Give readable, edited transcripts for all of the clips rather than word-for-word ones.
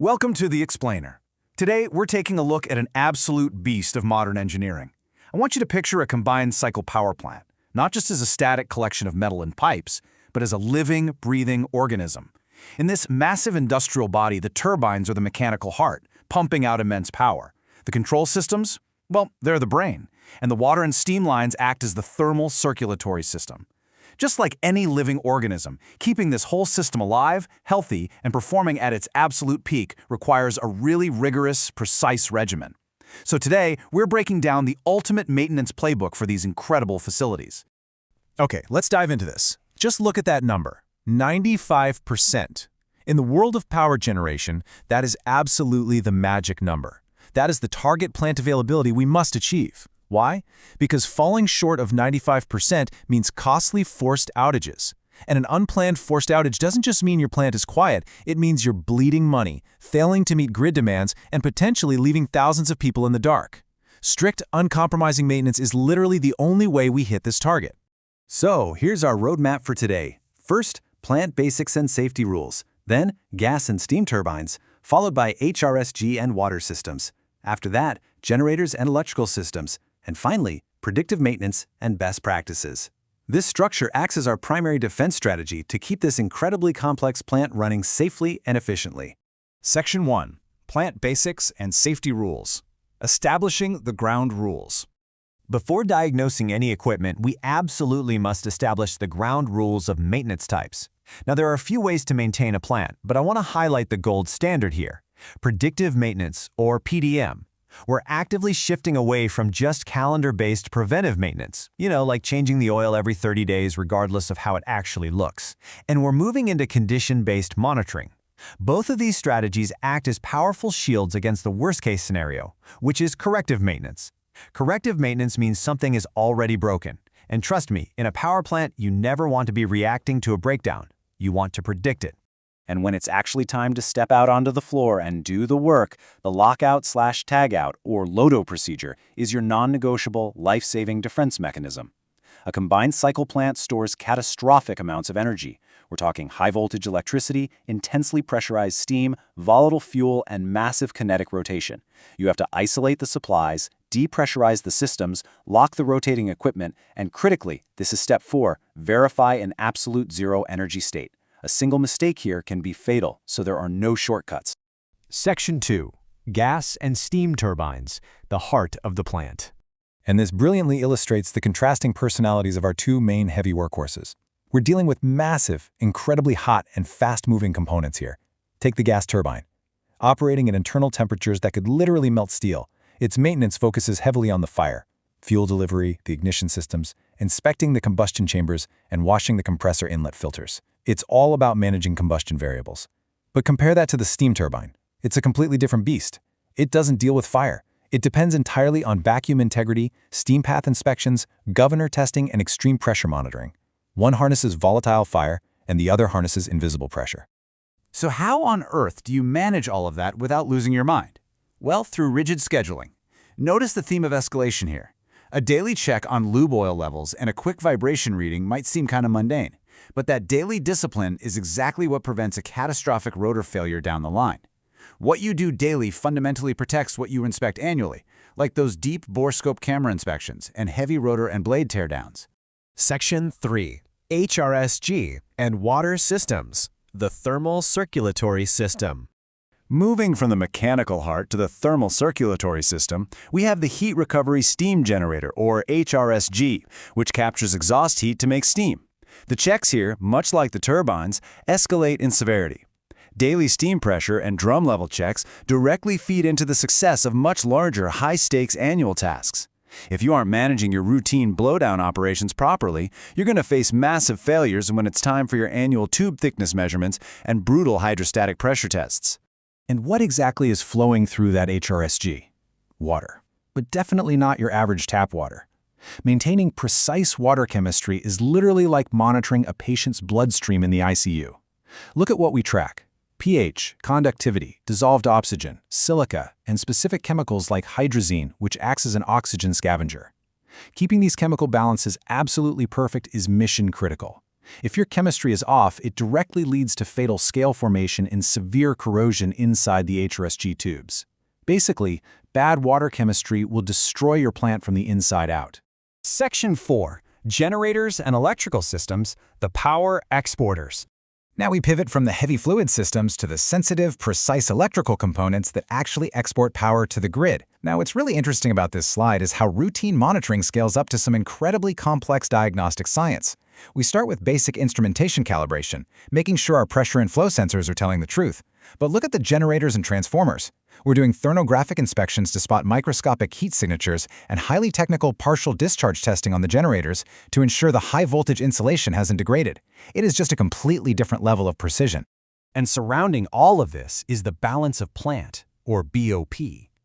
Welcome to The Explainer. Today, we're taking a look at an absolute beast of modern engineering. I want you to picture a combined cycle power plant, not just as a static collection of metal and pipes, but as a living, breathing organism. In this massive industrial body, the turbines are the mechanical heart, pumping out immense power. The control systems? Well, they're the brain. And the water and steam lines act as the thermal circulatory system. Just like any living organism, keeping this whole system alive, healthy, and performing at its absolute peak requires a really rigorous, precise regimen. So today, we're breaking down the ultimate maintenance playbook for these incredible facilities. Okay, let's dive into this. Just look at that number, 95%. In the world of power generation, that is absolutely the magic number. That is the target plant availability we must achieve. Why? Because falling short of 95% means costly forced outages. And an unplanned forced outage doesn't just mean your plant is quiet, it means you're bleeding money, failing to meet grid demands, and potentially leaving thousands of people in the dark. Strict, uncompromising maintenance is literally the only way we hit this target. So, here's our roadmap for today. First, plant basics and safety rules. Then, gas and steam turbines, followed by HRSG and water systems. After that, generators and electrical systems. And finally, predictive maintenance and best practices. This structure acts as our primary defense strategy to keep this incredibly complex plant running safely and efficiently. Section 1. Plant Basics and Safety Rules. Establishing the ground rules. Before diagnosing any equipment, we absolutely must establish the ground rules of maintenance types. Now, there are a few ways to maintain a plant, but I want to highlight the gold standard here: predictive maintenance, or PDM. We're actively shifting away from just calendar-based preventive maintenance, like changing the oil every 30 days regardless of how it actually looks. And we're moving into condition-based monitoring. Both of these strategies act as powerful shields against the worst-case scenario, which is corrective maintenance. Corrective maintenance means something is already broken. And trust me, in a power plant, you never want to be reacting to a breakdown. You want to predict it. And when it's actually time to step out onto the floor and do the work, the lockout/tagout, or LOTO procedure, is your non-negotiable, life-saving defense mechanism. A combined cycle plant stores catastrophic amounts of energy. We're talking high-voltage electricity, intensely pressurized steam, volatile fuel, and massive kinetic rotation. You have to isolate the supplies, depressurize the systems, lock the rotating equipment, and critically, this is step 4, verify an absolute zero energy state. A single mistake here can be fatal, so there are no shortcuts. Section 2. Gas and steam turbines, the heart of the plant. And this brilliantly illustrates the contrasting personalities of our two main heavy workhorses. We're dealing with massive, incredibly hot and fast-moving components here. Take the gas turbine. Operating at internal temperatures that could literally melt steel, its maintenance focuses heavily on the fire, fuel delivery, the ignition systems, inspecting the combustion chambers, and washing the compressor inlet filters. It's all about managing combustion variables. But compare that to the steam turbine. It's a completely different beast. It doesn't deal with fire. It depends entirely on vacuum integrity, steam path inspections, governor testing, and extreme pressure monitoring. One harnesses volatile fire, and the other harnesses invisible pressure. So how on earth do you manage all of that without losing your mind? Well, through rigid scheduling. Notice the theme of escalation here. A daily check on lube oil levels and a quick vibration reading might seem kind of mundane, but that daily discipline is exactly what prevents a catastrophic rotor failure down the line. What you do daily fundamentally protects what you inspect annually, like those deep bore scope camera inspections and heavy rotor and blade teardowns. Section 3. HRSG and water systems, the thermal circulatory system. Moving from the mechanical heart to the thermal circulatory system, we have the heat recovery steam generator, or HRSG, which captures exhaust heat to make steam. The checks here, much like the turbines, escalate in severity. Daily steam pressure and drum level checks directly feed into the success of much larger, high-stakes annual tasks. If you aren't managing your routine blowdown operations properly, you're going to face massive failures when it's time for your annual tube thickness measurements and brutal hydrostatic pressure tests. And what exactly is flowing through that HRSG? Water. But definitely not your average tap water. Maintaining precise water chemistry is literally like monitoring a patient's bloodstream in the ICU. Look at what we track: pH, conductivity, dissolved oxygen, silica, and specific chemicals like hydrazine, which acts as an oxygen scavenger. Keeping these chemical balances absolutely perfect is mission critical. If your chemistry is off, it directly leads to fatal scale formation and severe corrosion inside the HRSG tubes. Basically, bad water chemistry will destroy your plant from the inside out. Section 4. Generators and electrical systems, the power exporters. Now we pivot from the heavy fluid systems to the sensitive, precise electrical components that actually export power to the grid. Now, what's really interesting about this slide is how routine monitoring scales up to some incredibly complex diagnostic science. We start with basic instrumentation calibration, making sure our pressure and flow sensors are telling the truth. But look at the generators and transformers. We're doing thermographic inspections to spot microscopic heat signatures and highly technical partial discharge testing on the generators to ensure the high-voltage insulation hasn't degraded. It is just a completely different level of precision. And surrounding all of this is the balance of plant, or BOP.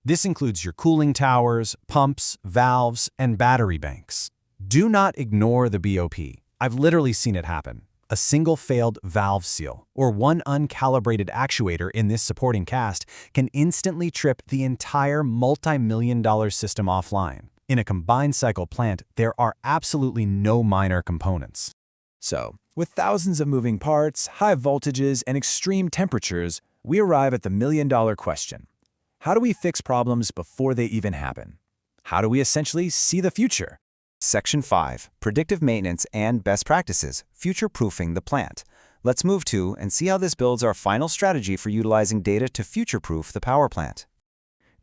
This includes your cooling towers, pumps, valves, and battery banks. Do not ignore the BOP. I've literally seen it happen. A single failed valve seal or one uncalibrated actuator in this supporting cast can instantly trip the entire multi-million-dollar system offline. In a combined cycle plant, there are absolutely no minor components. So, with thousands of moving parts, high voltages, and extreme temperatures, we arrive at the million-dollar question. How do we fix problems before they even happen? How do we essentially see the future? Section 5. Predictive Maintenance and Best Practices, Future-Proofing the Plant. Let's move to and see how this builds our final strategy for utilizing data to future-proof the power plant.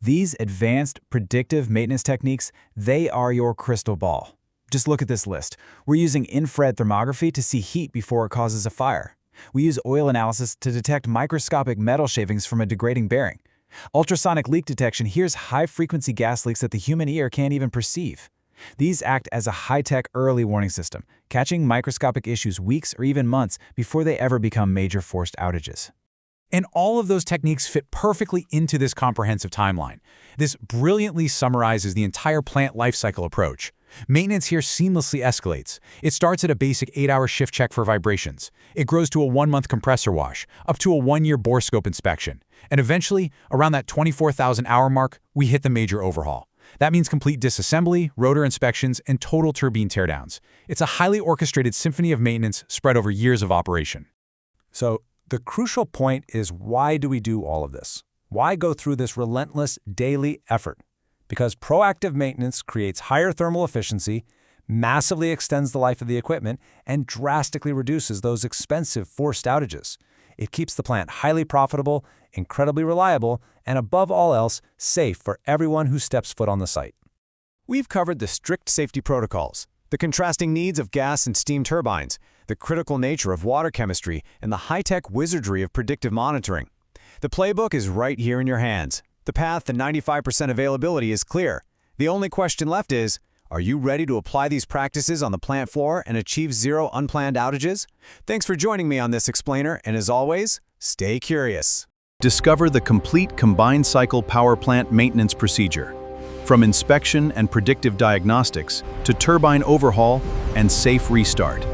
These advanced predictive maintenance techniques, they are your crystal ball. Just look at this list. We're using infrared thermography to see heat before it causes a fire. We use oil analysis to detect microscopic metal shavings from a degrading bearing. Ultrasonic leak detection hears high-frequency gas leaks that the human ear can't even perceive. These act as a high-tech early warning system, catching microscopic issues weeks or even months before they ever become major forced outages. And all of those techniques fit perfectly into this comprehensive timeline. This brilliantly summarizes the entire plant lifecycle approach. Maintenance here seamlessly escalates. It starts at a basic 8-hour shift check for vibrations. It grows to a 1-month compressor wash, up to a 1-year bore scope inspection. And eventually, around that 24,000-hour mark, we hit the major overhaul. That means complete disassembly, rotor inspections, and total turbine teardowns. It's a highly orchestrated symphony of maintenance spread over years of operation. So, the crucial point is, why do we do all of this? Why go through this relentless daily effort? Because proactive maintenance creates higher thermal efficiency, massively extends the life of the equipment, and drastically reduces those expensive forced outages. It keeps the plant highly profitable, incredibly reliable, and above all else, safe for everyone who steps foot on the site. We've covered the strict safety protocols, the contrasting needs of gas and steam turbines, the critical nature of water chemistry, and the high-tech wizardry of predictive monitoring. The playbook is right here in your hands. The path to 95% availability is clear. The only question left is, are you ready to apply these practices on the plant floor and achieve zero unplanned outages? Thanks for joining me on this explainer, and as always, stay curious. Discover the complete combined cycle power plant maintenance procedure. From inspection and predictive diagnostics to turbine overhaul and safe restart.